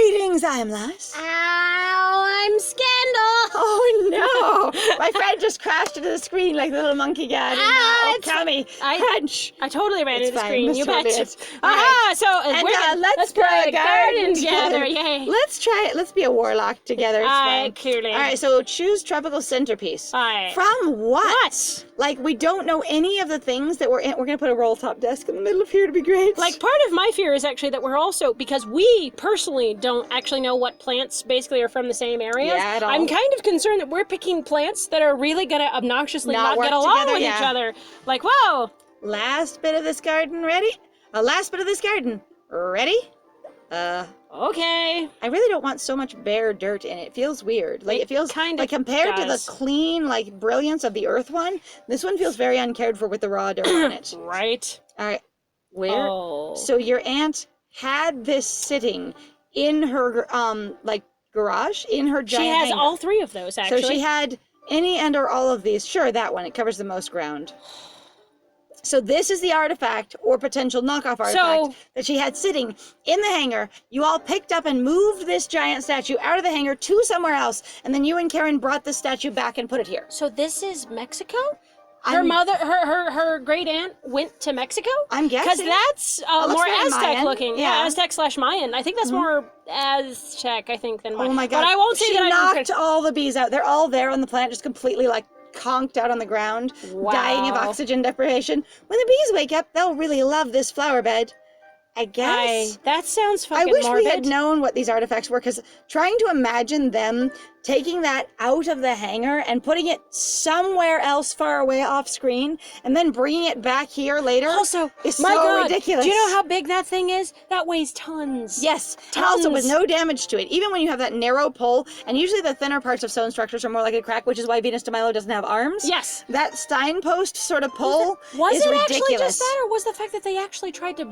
Greetings, I'm Lass. Ow, I'm Scandal. Oh no! My friend just crashed into the screen like the little monkey guy. Cammy, crunch. I totally ran into the screen. That's you totally betcha. it. Aha! Right. So And let's play a garden together. Yay! Let's try it. Let's be a warlock together. It's fun. Clearly. All right. So choose tropical centerpiece. Aye. From what? Like we don't know any of the things that we're in. We're gonna put a roll top desk in the middle of here to be great. Like part of my fear is actually that we're also, because we personally don't actually know what plants basically are from the same areas. Yeah, at all. I'm kind of concerned that we're picking plants that are really gonna obnoxiously not get along together, with each other. Like, whoa. Last bit of this garden ready? Last bit of this garden ready? Okay. I really don't want so much bare dirt in it. It feels weird. Like it feels kind of like compared to the clean, like brilliance of the earth one, this one feels very uncared for with the raw dirt on it. Right. All right. Where? Oh. So your aunt had this sitting in her like garage, in her giant She has hanger. all three of those actually. So she had any and or all of these. Sure, that one. It covers the most ground. So this is the artifact or potential knockoff artifact that she had sitting in the hangar. You all picked up and moved this giant statue out of the hangar to somewhere else, and then you and Karen brought the statue back and put it here. So this is Mexico? Her mother, her great aunt went to Mexico? I'm guessing. Because that's more Aztec Mayan. looking. Yeah. Aztec/Mayan. I think that's more Aztec, I think, than Mayan. Oh my God. But I won't say she that knocked all the bees out. They're all there on the planet, just completely like conked out on the ground, dying of oxygen deprivation. When the bees wake up, they'll really love this flower bed. I guess. That sounds fucking morbid. morbid. We had known what these artifacts were, because trying to imagine them taking that out of the hangar and putting it somewhere else far away off screen and then bringing it back here later also, is my so God, ridiculous. Do you know how big that thing is? That weighs tons. Yes, tons. And also with no damage to it. Even when you have that narrow pole, and usually the thinner parts of stone structures are more likely to crack, which is why Venus de Milo doesn't have arms. Yes. That Steinpost sort of pole was is it ridiculous. actually just that, or was the fact that they actually tried to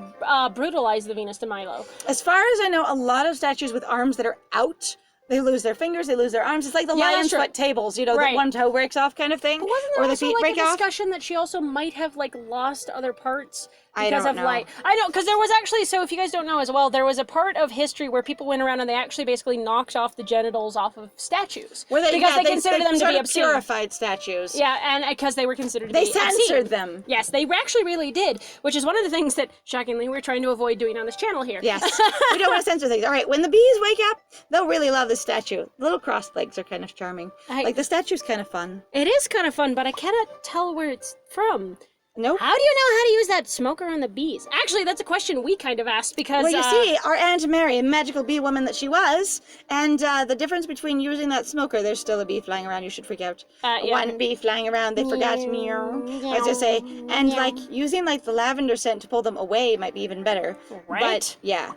brutalize the Venus de Milo? As far as I know, a lot of statues with arms that are out, they lose their fingers, they lose their arms. It's like the lion's foot tables, you know, the one toe breaks off kind of thing. But wasn't there or the also feet like break a off. discussion that she also might have like lost other parts because I of don't know. like I know, because there was actually, so if you guys don't know as well, there was a part of history where people went around and they actually basically knocked off the genitals off of statues Where they, because they considered them to sort be of obscene. Purified statues. Yeah, and because they were considered to be obscene. They censored them. Yes, they actually really did, which is one of the things that, shockingly, we're trying to avoid doing on this channel here. Yes, we don't want to censor things. All right, when the bees wake up, they'll really love this statue. The little crossed legs are kind of charming. Like, the statue's kind of fun. It is kind of fun, but I cannot tell where it's from. Nope. How do you know how to use that smoker on the bees? Actually, that's a question we kind of asked because... Well, you see, our Aunt Mary, a magical bee woman that she was, and the difference between using that smoker, there's still a bee flying around, you should freak out. Yeah. One bee flying around, they forgot me, as I say. And, like, using, like, the lavender scent to pull them away might be even better. Right. But, yeah.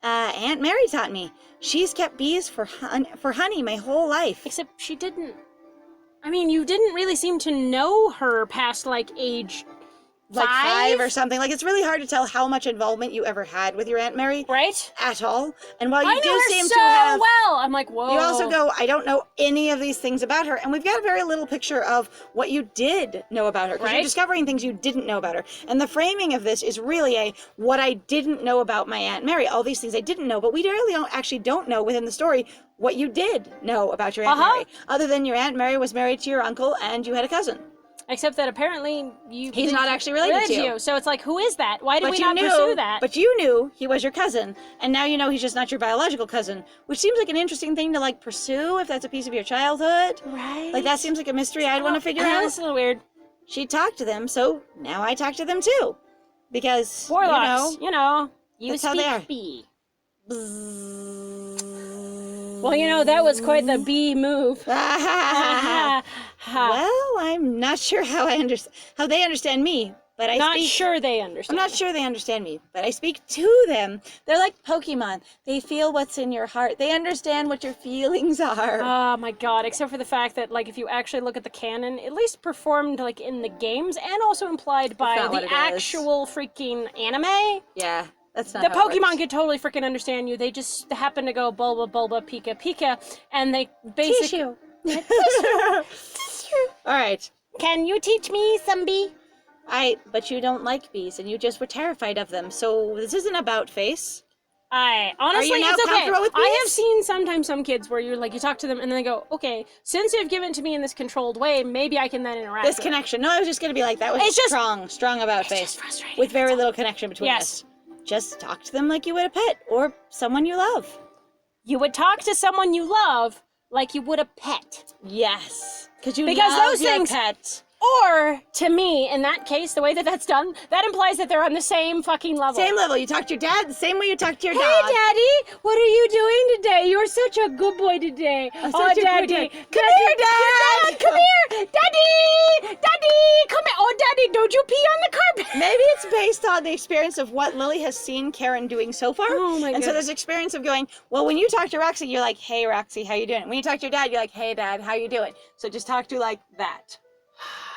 Aunt Mary taught me. She's kept bees for honey my whole life. Except she didn't... I mean, you didn't really seem to know her past, like, age... Like five or something. Like, it's really hard to tell how much involvement you ever had with your Aunt Mary. Right? At all. And while you I know her seem so to have... well! I'm like, whoa. You also go, I don't know any of these things about her. And we've got a very little picture of what you did know about her. Because you're discovering things you didn't know about her. And the framing of this is really a, what I didn't know about my Aunt Mary. All these things I didn't know. But we really don't know within the story what you did know about your Aunt Mary. Other than your Aunt Mary was married to your uncle and you had a cousin. Except that apparently he's not actually related to you. So it's like, who is that? Why did we not pursue that? But you knew he was your cousin, and now you know he's just not your biological cousin, which seems like an interesting thing to like pursue if that's a piece of your childhood. Right. Like that seems like a mystery I'd want to figure out. That's a little weird. She talked to them, so now I talk to them too, because warlocks, you that's speak how they are. bee. Well, that was quite the bee move. Well, I'm not sure how they understand me, but I'm not sure they understand me, but I speak to them. They're like Pokemon. They feel what's in your heart. They understand what your feelings are. Oh my God, except for the fact that, like, if you actually look at the canon, at least performed, like, in the games, and also implied by the actual freaking anime. Yeah. That's not the Pokemon could totally freaking understand you. They just happen to go Bulba, Bulba, Pika, Pika, and they basically... All right. Can you teach me some bee? But you don't like bees, and you just were terrified of them, so this isn't about face. Honestly, now it's okay. comfortable with I have bees? seen sometimes some kids where you're like, you talk to them and then they go, okay, since you've given it to me in this controlled way, maybe I can then interact This with it. connection. No, I was just going to be like, that was It's just- strong about face. just frustrating, With very little connection between Yes. us. Just talk to them like you would a pet or someone you love. You would talk to someone you love like you would a pet. Yes. Because Because love those your things- pet. Or, to me, in that case, the way that that's done, that implies that they're on the same fucking level. Same level. You talk to your dad the same way you talk to your Hey, dog. Daddy, what are you doing today? You're such a good boy today. I'm Oh, such a good Daddy. dad. Come here, Dad. Come here. Daddy. Come here. Oh, Daddy, don't you pee on the carpet. Maybe it's based on the experience of what Lily has seen Karen doing so far. Oh, my And so goodness. there's experience of going, well, when you talk to Roxy, you're like, hey, Roxy, how you doing? When you talk to your dad, you're like, hey, Dad, how you doing? So just talk to like that.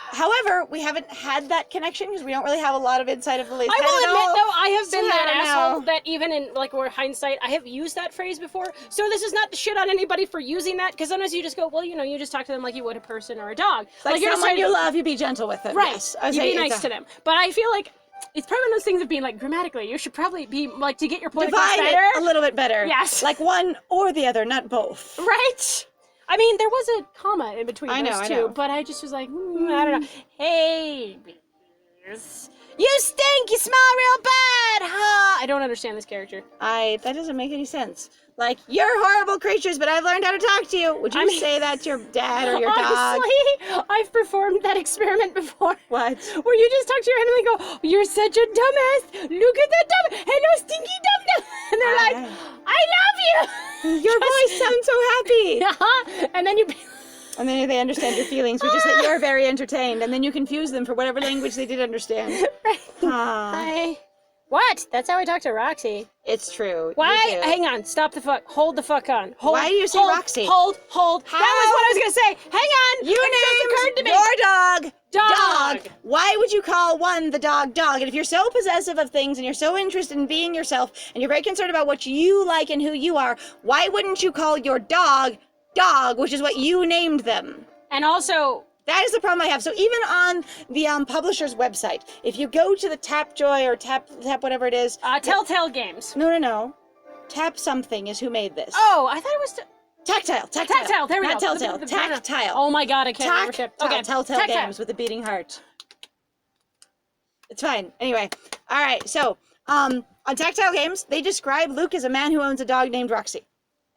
However, we haven't had that connection because we don't really have a lot of insight of Lily's I head will at admit, all. though, I have So been I that don't asshole know. that even in, like, where hindsight, I have used that phrase before. So this is not to shit on anybody for using that, because sometimes you just go, well, you know, you just talk to them like you would a person or a dog. Like you're just someone trying you to- love, you be gentle with them. Right. Yes. I would You say be it's nice to them. But I feel like it's probably one of those things of being like, grammatically, you should probably be, like, to get your point across Divide better. it a little bit better. Yes. Like one or the other, not both. Right? I mean, there was a comma in between I know, those I two, know. but I just was like, I don't know. Hey, beers. You stink! You smell real bad! Huh? I don't understand this character. That doesn't make any sense. Like, you're horrible creatures, but I've learned how to talk to you. Would you say that to your dad or your dog? Honestly, I've performed that experiment before. What? Where you just talk to your animal and go, oh, you're such a dumbass. Look at that dumb. Hello, stinky dum dum. And they're like, I love you. Your voice sounds so happy. Uh-huh. And then you... And then they understand your feelings, which is that you're very entertained, and then you confuse them for whatever language they did understand. Right. Ah, Hi. What? That's how I talk to Roxy. it's true. Why? You do. Hang on. Stop the fuck. Hold the fuck on. Hold. Why do you say hold, Roxy? Hold. That was what I was gonna say. Hang on. You It just occurred to named me. your dog Dog. Why would you call one the dog? And if you're so possessive of things and you're so interested in being yourself and you're very concerned about what you like and who you are, why wouldn't you call your dog, which is what you named them? And also, That is the problem I have. So even on the publisher's website, if you go to the Tapjoy or Tap whatever it is. Telltale Games. No. Tap something is who made this. Oh, I thought it was. Tactile. Tactile. There we Not go. Telltale. Tactile. Oh my god, I can't remember shit. Okay. Telltale Tactile. Games with a beating heart. It's fine. Anyway, all right. So, on Tactile Games, they describe Luke as a man who owns a dog named Roxy.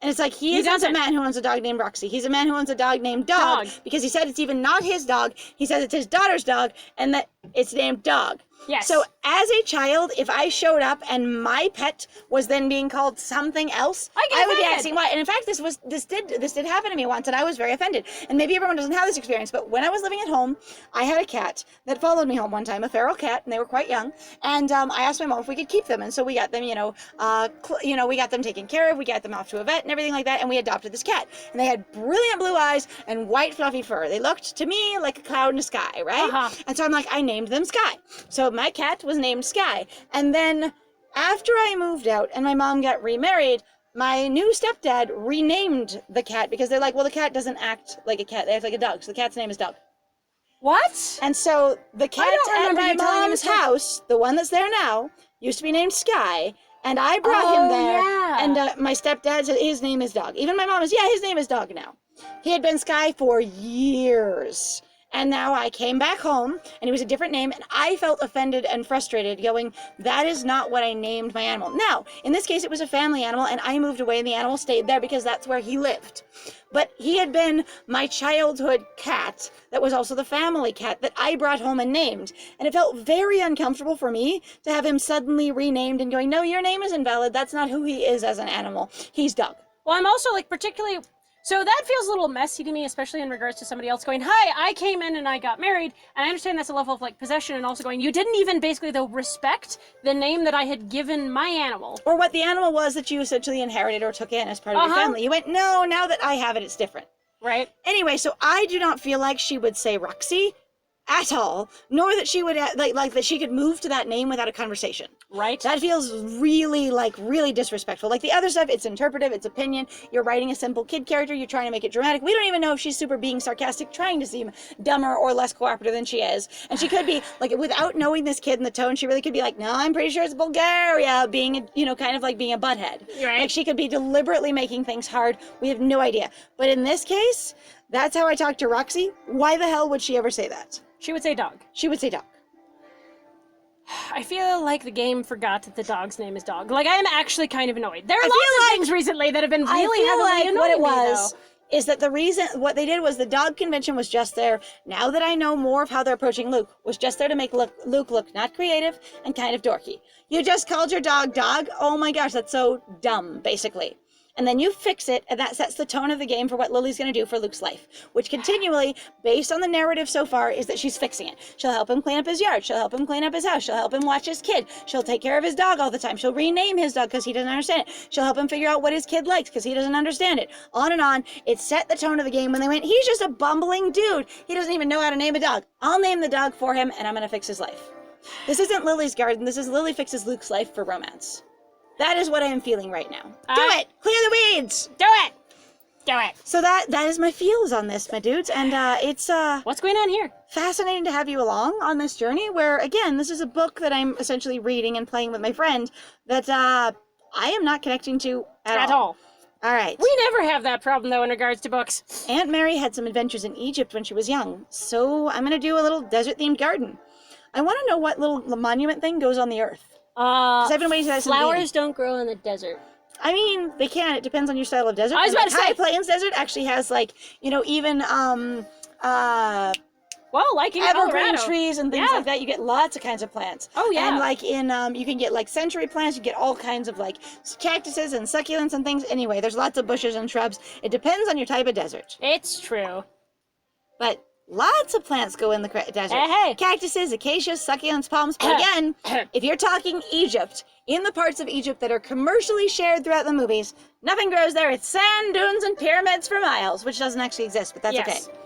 And it's like, he isn't a doesn't. man who owns a dog named Roxy. He's a man who owns a dog named Dog. Because he said it's even not his dog. He says it's his daughter's dog and that it's named Dog. Yes. So as a child, if I showed up and my pet was then being called something else, I would be offended. asking why. And in fact, this did happen to me once, and I was very offended. And maybe everyone doesn't have this experience, but when I was living at home, I had a cat that followed me home one time, a feral cat, and they were quite young. And I asked my mom if we could keep them, and so we got them, we got them taken care of. We got them off to a vet and everything like that, and we adopted this cat. And they had brilliant blue eyes and white fluffy fur. They looked to me like a cloud in the sky, right? Uh-huh. And so I'm like, I named them Sky. So my cat was named Sky. And then after I moved out and my mom got remarried, my new stepdad renamed the cat because they're like, well, the cat doesn't act like a cat. They act like a dog. So the cat's name is Dog. What? And so the cat don't at remember my you telling me mom's this story. house, the one that's there now, used to be named Sky. And I brought him there. Yeah. And my stepdad said his name is Dog. Even my mom is, his name is Dog now. He had been Sky for years. And now I came back home, and it was a different name, and I felt offended and frustrated, going, that is not what I named my animal. Now, in this case, it was a family animal, and I moved away, and the animal stayed there because that's where he lived. But he had been my childhood cat that was also the family cat that I brought home and named. And it felt very uncomfortable for me to have him suddenly renamed and going, no, your name is invalid. That's not who he is as an animal. He's Doug. Well, I'm also like particularly. So that feels a little messy to me, especially in regards to somebody else going, hi, I came in and I got married. And I understand that's a level of like possession and also going, you didn't even basically though respect the name that I had given my animal. Or what the animal was that you essentially inherited or took in as part of your family. You went, no, now that I have it, it's different. Right? Anyway, so I do not feel like she would say Roxy at all, nor that she would like that she could move to that name without a conversation. Right. That feels really disrespectful. Like the other stuff, it's interpretive, it's opinion. You're writing a simple kid character, you're trying to make it dramatic. We don't even know if she's super being sarcastic, trying to seem dumber or less cooperative than she is. And she could be like, without knowing this kid and the tone, she really could be like, no, I'm pretty sure it's Bulgaria, being, kind of like being a butthead. Right. Like she could be deliberately making things hard. We have no idea. But in this case, that's how I talk to Roxy. Why the hell would she ever say that? She would say dog. She would say dog. I feel like the game forgot that the dog's name is Dog. Like, I am actually kind of annoyed. There are I lots feel of like- things recently that have been I really feel heavily like annoying what it me, was though. is that the reason what they did was the dog convention was just there. Now that I know more of how they're approaching Luke, was just there to make Luke look not creative and kind of dorky. You just called your dog Dog. Oh my gosh, that's so dumb, basically. And then you fix it, and that sets the tone of the game for what Lily's going to do for Luke's life, which continually, based on the narrative so far, is that she's fixing it. She'll help him clean up his yard. She'll help him clean up his house. She'll help him watch his kid. She'll take care of his dog all the time. She'll rename his dog because he doesn't understand it. She'll help him figure out what his kid likes because he doesn't understand it. On and on. It set the tone of the game when they went, he's just a bumbling dude. He doesn't even know how to name a dog. I'll name the dog for him, and I'm going to fix his life. This isn't Lily's garden. This is Lily fixes Luke's life for romance. That is what I am feeling right now. Do it! Clear the weeds! Do it! Do it! So that is my feels on this, my dudes, and it's What's going on here? fascinating to have you along on this journey where, again, this is a book that I'm essentially reading and playing with my friend that I am not connecting to at all. All right. We never have that problem, though, in regards to books. Aunt Mary had some adventures in Egypt when she was young, so I'm going to do a little desert-themed garden. I want to know what little monument thing goes on the earth. I've been waiting for that Flowers don't grow in the desert. I mean, they can. It depends on your style of desert. I was about to say. High Plains Desert actually has, like, even Well, like in evergreen Colorado. trees and things like that. You get lots of kinds of plants. Oh, yeah. And like in you can get like century plants. You get all kinds of like cactuses and succulents and things. Anyway, there's lots of bushes and shrubs. It depends on your type of desert. It's true. But lots of plants go in the desert. Hey. Cactuses, acacias, succulents, palms. But again, if you're talking Egypt, in the parts of Egypt that are commercially shared throughout the movies, nothing grows there. It's sand dunes and pyramids for miles, which doesn't actually exist, but that's Yes. okay.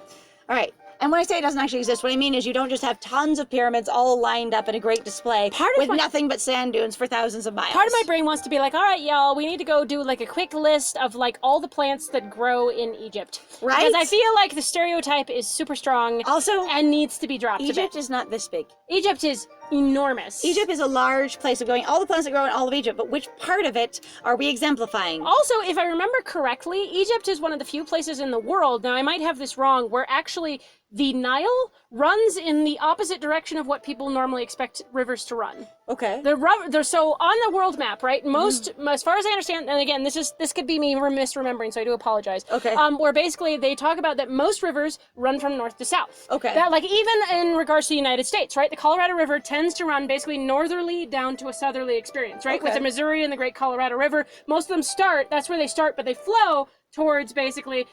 All right. And when I say it doesn't actually exist, what I mean is you don't just have tons of pyramids all lined up in a great display with nothing but sand dunes for thousands of miles. Part of my brain wants to be like, all right, y'all, we need to go do like a quick list of like all the plants that grow in Egypt. Right? Because I feel like the stereotype is super strong Also, and needs to be dropped a Egypt bit. is not this big. Egypt is enormous. Egypt is a large place of going all the plants that grow in all of Egypt, but which part of it are we exemplifying? Also, if I remember correctly, Egypt is one of the few places in the world, now I might have this wrong, where actually the Nile runs in the opposite direction of what people normally expect rivers to run. Okay. So on the world map, right? Most, as far as I understand, and again, this could be me misremembering, so I do apologize. Okay. Where basically they talk about that most rivers run from north to south. Okay. That like even in regards to the United States, right? The Colorado River tends to run basically northerly down to a southerly experience, right? Okay. With the Missouri and the Great Colorado River, most of them that's where they start, but they flow towards basically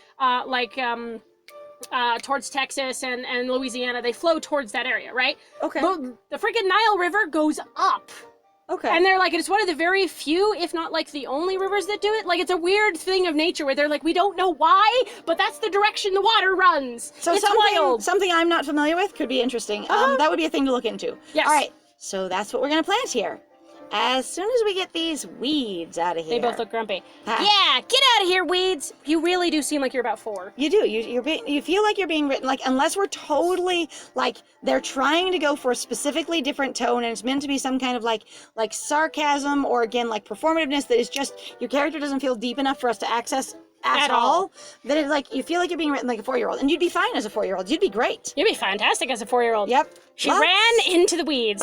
towards Texas and Louisiana. They flow towards that area, right? Okay. But the freaking Nile River goes up. Okay. And they're like, it's one of the very few, if not like the only rivers that do it. Like, it's a weird thing of nature where they're like, we don't know why, but that's the direction the water runs. So it's wild. something I'm not familiar with could be interesting. That would be a thing to look into. Yes. All right. So that's what we're going to plant here. As soon as we get these weeds out of here. They both look grumpy. Ah. Yeah, get out of here, weeds. You really do seem like you're about 4. You do. You feel like you're being written, like, unless we're totally, like, they're trying to go for a specifically different tone and it's meant to be some kind of, like sarcasm or, again, like, performativeness that is just, your character doesn't feel deep enough for us to access at all. Then it's like, you feel like you're being written like a 4-year-old. And you'd be fine as a 4-year-old. You'd be great. You'd be fantastic as a 4-year-old. Yep. She ran into the weeds.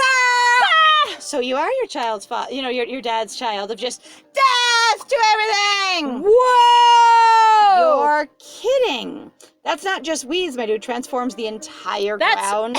So you are your child's father, your dad's child of just death to everything. Whoa! You're kidding. That's not just weeds, my dude. Transforms the entire ground.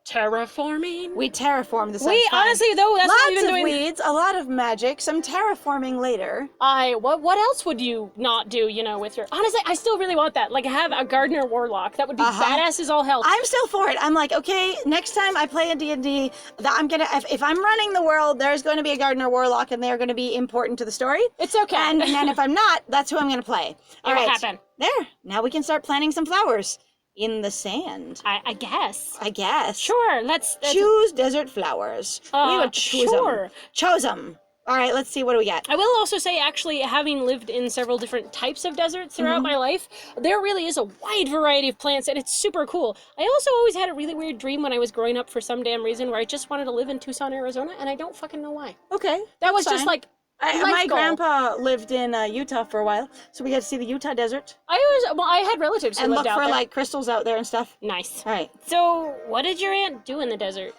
Terraforming. We terraform the sun. We honestly though, that's what we've lots been of doing. weeds, a lot of magic, some terraforming later. What else would you not do, with your... Honestly, I still really want that. Like, have a gardener warlock. That would be badass as all hell. I'm still for it. I'm like, okay, next time I play a D&D, I'm gonna, if I'm running the world, there's going to be a gardener warlock and they're going to be important to the story. It's okay. And then if I'm not, that's who I'm going to play. All It'll right. happen. There. Now we can start planting some flowers. in the sand. I guess. I guess. Sure, let's Choose desert flowers. We would choose sure. them. Chose them. All right, let's see. What do we got? I will also say, actually, having lived in several different types of deserts throughout my life, there really is a wide variety of plants, and it's super cool. I also always had a really weird dream when I was growing up for some damn reason where I just wanted to live in Tucson, Arizona, and I don't fucking know why. Okay. That was fine. just like my goal. grandpa lived in Utah for a while, so we got to see the Utah desert I had relatives who and lived look out for there. like crystals out there and stuff. Nice. All right. So, what did your aunt do in the desert?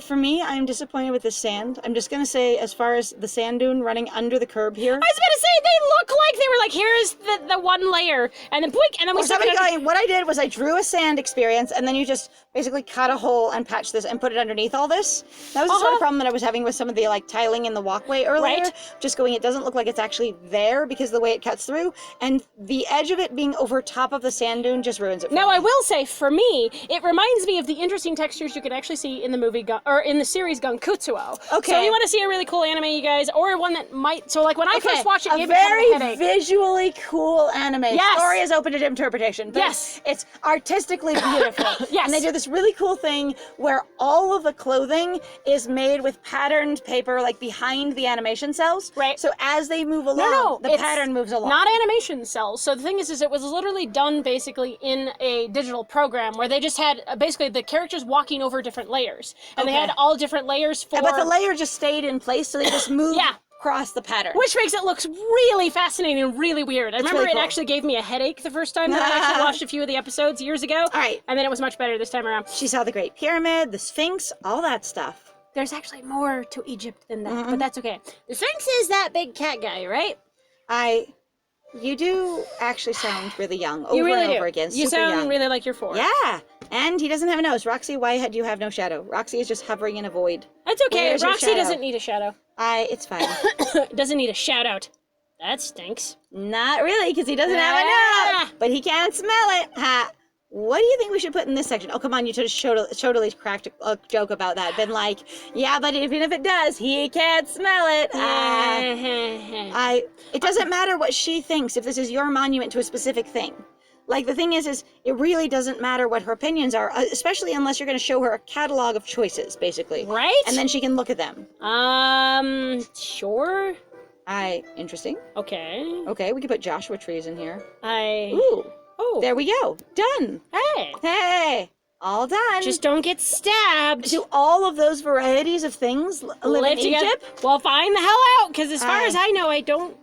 For me, I'm disappointed with the sand. I'm just gonna say, as far as the sand dune running under the curb here. I was about to say, they look like they were like, here's the one layer, and then boink, and then we stuck it under. What I did was I drew a sand experience, and then you just basically cut a hole and patch this and put it underneath all this. That was the sort of problem that I was having with some of the like tiling in the walkway earlier. Right. Just going, it doesn't look like it's actually there because of the way it cuts through, and the edge of it being over top of the sand dune just ruins it for Now, me. I will say, for me, it reminds me of the interesting textures you can actually see in the movie, or in the series Gankutsuo. Okay. So you want to see a really cool anime, you guys, or one that might, so like when I first watched it, a gave me kind very of a headache. visually cool anime. Yes. Story is open to interpretation. But Yes. It's artistically beautiful. Yes. And they do this really cool thing where all of the clothing is made with patterned paper, like behind the animation cells. Right. So as they move along, the it's pattern moves along. Not animation cells. So the thing is it was literally done basically in a digital program where they just had basically the characters walking over different layers. And they Okay. had all different layers for... But the layer just stayed in place, so they just moved Yeah. across the pattern. Which makes it look really fascinating and really weird. I remember really it cool. actually gave me a headache the first time that I actually watched a few of the episodes years ago. All right. And then it was much better this time around. She saw the Great Pyramid, the Sphinx, all that stuff. There's actually more to Egypt than that, but that's okay. The Sphinx is that big cat guy, right? You do actually sound really young over You really and do. over again. You Super sound young. really like you're 4. Yeah, and he doesn't have a nose. Roxy, why do you have no shadow? Roxy is just hovering in a void. That's okay. Where's your Roxy shadow? doesn't need a shadow. It's fine. Doesn't need a shout out. That stinks. Not really, because he doesn't have a Ah. nose, but he can't smell it. Ha. What do you think we should put in this section? Oh, come on, you just totally cracked a joke about that. Been like, yeah, but even if it does, he can't smell it. It doesn't matter what she thinks if this is your monument to a specific thing. Like, the thing is it really doesn't matter what her opinions are, especially unless you're going to show her a catalog of choices, basically. Right? And then she can look at them. Sure. Interesting. Okay. Okay, we could put Joshua trees in here. Oh. There we go. Done. Hey. Hey, all done. Just don't get stabbed. Do all of those varieties of things live in together. Egypt? Well, find the hell out, because as far as I know, I don't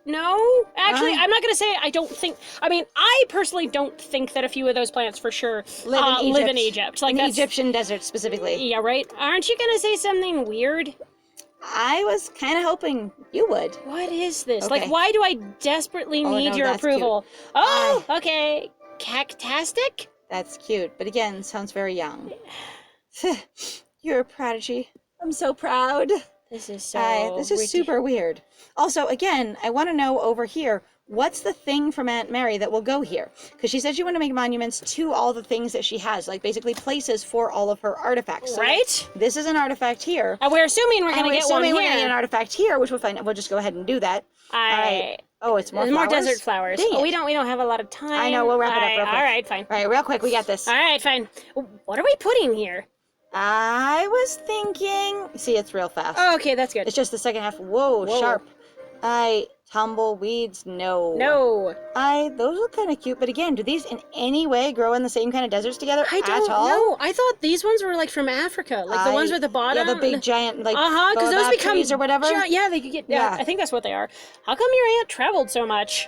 know. Actually, I'm not going to say I don't think... I mean, I personally don't think that a few of those plants for sure live in Egypt. Like in the that's, Egyptian desert, specifically. Yeah, right? Aren't you going to say something weird? I was kind of hoping you would. What is this? Okay. Like, why do I desperately need no, your that's approval? cute. Oh, okay. Cactastic? That's cute, but again, sounds very young. You're a prodigy. I'm so proud. This is so... This is super weird. Also, again, I want to know over here, what's the thing from Aunt Mary that will go here? Because she said she wanted to make monuments to all the things that she has, like basically places for all of her artifacts. So right? This is an artifact here. And we're assuming we're And going to we're get one assuming we're gonna here. get an artifact here, which we'll find. We'll just go ahead and do that. All right. Oh, it's more There's flowers? more desert flowers. Dang it. We don't have a lot of time. I know, we'll wrap it up real quick. All right, fine. All right, real quick, we got this. All right, fine. What are we putting here? I was thinking... See, it's real fast. Oh, okay, that's good. It's just the second half. Whoa, sharp. Tumbleweeds, no. No. Those look kind of cute, but again, do these in any way grow in the same kind of deserts together I don't at all? know. I thought these ones were like from Africa, like the ones with the bottom. Yeah, the big giant, like, because those baobab become trees or whatever. Yeah, they could get. Yeah. I think that's what they are. How come your aunt traveled so much?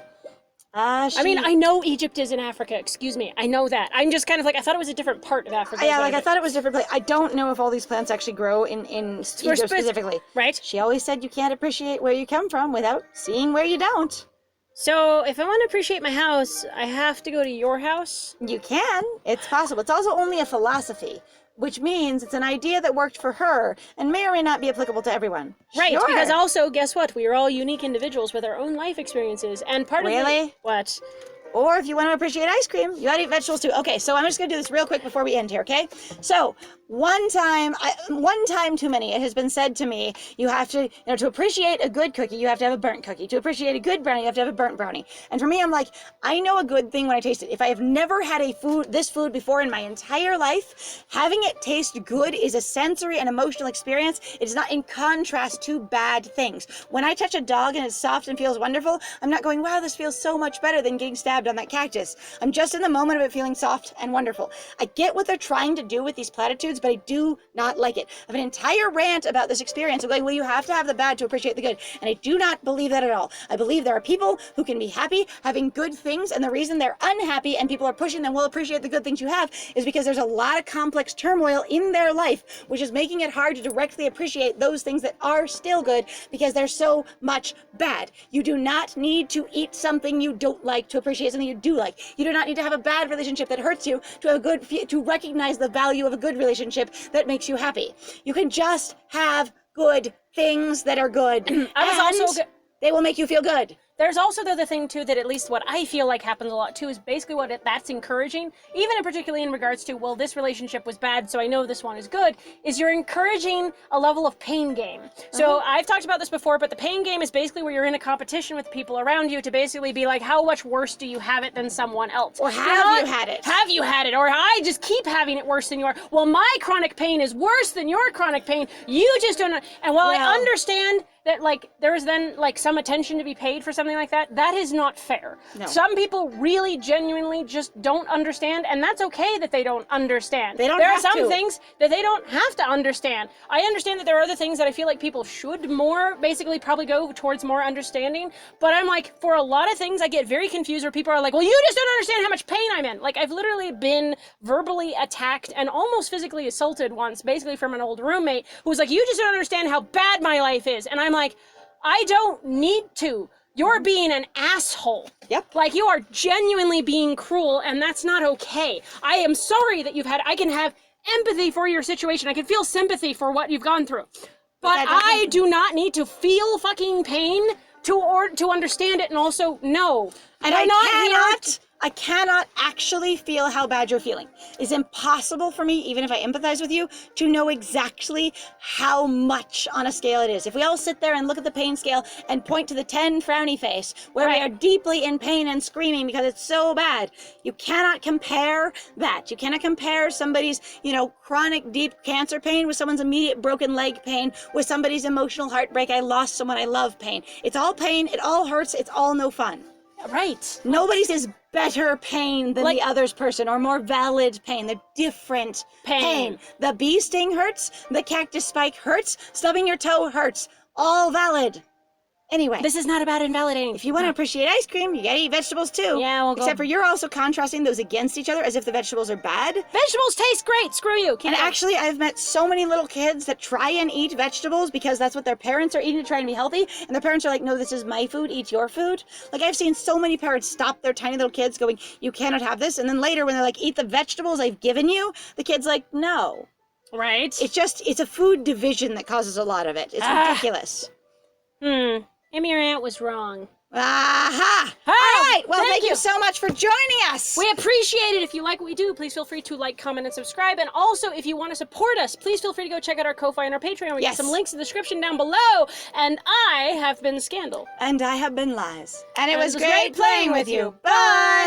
I mean, I know Egypt is in Africa. Excuse me, I know that. I'm just kind of like I thought it was a different part of Africa. Yeah, like I thought it was different. I don't know if all these plants actually grow in Egypt specifically. Right. She always said you can't appreciate where you come from without seeing where you don't. So if I want to appreciate my house, I have to go to your house? You can. It's possible. It's also only a philosophy, which means it's an idea that worked for her and may or may not be applicable to everyone. Right, Sure. because also, guess what? We are all unique individuals with our own life experiences, and part of Really? what? Or if you want to appreciate ice cream, you gotta eat vegetables too. Okay, so I'm just gonna do this real quick before we end here, okay? So, one time too many, it has been said to me, you have to, to appreciate a good cookie, you have to have a burnt cookie. To appreciate a good brownie, you have to have a burnt brownie. And for me, I'm like, I know a good thing when I taste it. If I have never had this food before in my entire life, having it taste good is a sensory and emotional experience. It is not in contrast to bad things. When I touch a dog and it's soft and feels wonderful, I'm not going, wow, this feels so much better than getting stabbed on that cactus. I'm just in the moment of it feeling soft and wonderful. I get what they're trying to do with these platitudes, but I do not like it. I have an entire rant about this experience of going, well, you have to have the bad to appreciate the good. And I do not believe that at all. I believe there are people who can be happy having good things, and the reason they're unhappy and people are pushing them, well, appreciate the good things you have, is because there's a lot of complex turmoil in their life, which is making it hard to directly appreciate those things that are still good because there's so much bad. You do not need to eat something you don't like to appreciate something you do like. You do not need to have a bad relationship that hurts you to recognize the value of a good relationship that makes you happy. You can just have good things that are good. They will make you feel good. There's also the other thing, too, that at least what I feel like happens a lot, too, is basically that's encouraging, even particularly in regards to, well, this relationship was bad, so I know this one is good, is you're encouraging a level of pain game. So I've talked about this before, but the pain game is basically where you're in a competition with people around you to basically be like, how much worse do you have it than someone else? Or have you had it? Have you had it? Or I just keep having it worse than you are. Well, my chronic pain is worse than your chronic pain. You just don't know. And while I understand that, like, there is then, like, some attention to be paid for something like that, that is not fair. No. Some people really genuinely just don't understand, and that's okay that they don't understand. There are some things that they don't have to understand. I understand that there are other things that I feel like people should basically probably go towards more understanding, but I'm like, for a lot of things, I get very confused where people are like, well, you just don't understand how much pain I'm in. Like, I've literally been verbally attacked and almost physically assaulted once, basically from an old roommate, who was like, you just don't understand how bad my life is. And I'm like, I don't need to. You're being an asshole. Yep. Like, you are genuinely being cruel, and that's not okay. I am sorry that I can have empathy for your situation. I can feel sympathy for what you've gone through. But I do not need to feel fucking pain to understand it and also know. And I cannot actually feel how bad you're feeling. It's impossible for me, even if I empathize with you, to know exactly how much on a scale it is. If we all sit there and look at the pain scale and point to the 10 frowny face, where we are deeply in pain and screaming because it's so bad, you cannot compare that. You cannot compare somebody's, chronic deep cancer pain with someone's immediate broken leg pain, with somebody's emotional heartbreak, I lost someone I love pain. It's all pain, it all hurts, it's all no fun. Right. Nobody's is better pain than the other's person, or more valid pain. They're different pain. The bee sting hurts, the cactus spike hurts, stubbing your toe hurts. All valid. Anyway. This is not about invalidating. If you want to appreciate ice cream, you gotta eat vegetables too. Yeah, Except for you're also contrasting those against each other as if the vegetables are bad. Vegetables taste great. Screw you. Actually, I've met so many little kids that try and eat vegetables because that's what their parents are eating to try and be healthy. And their parents are like, no, this is my food. Eat your food. Like, I've seen so many parents stop their tiny little kids going, you cannot have this. And then later when they're like, eat the vegetables I've given you, the kid's like, no. Right. It's a food division that causes a lot of it. It's ridiculous. Amy Rant was wrong. Aha! All right. Well, thank you so much for joining us. We appreciate it. If you like what we do, please feel free to like, comment, and subscribe. And also, if you want to support us, please feel free to go check out our Ko-Fi and our Patreon. We got some links in the description down below. And I have been Scandal. And I have been Lies. And it was great playing with you. Bye!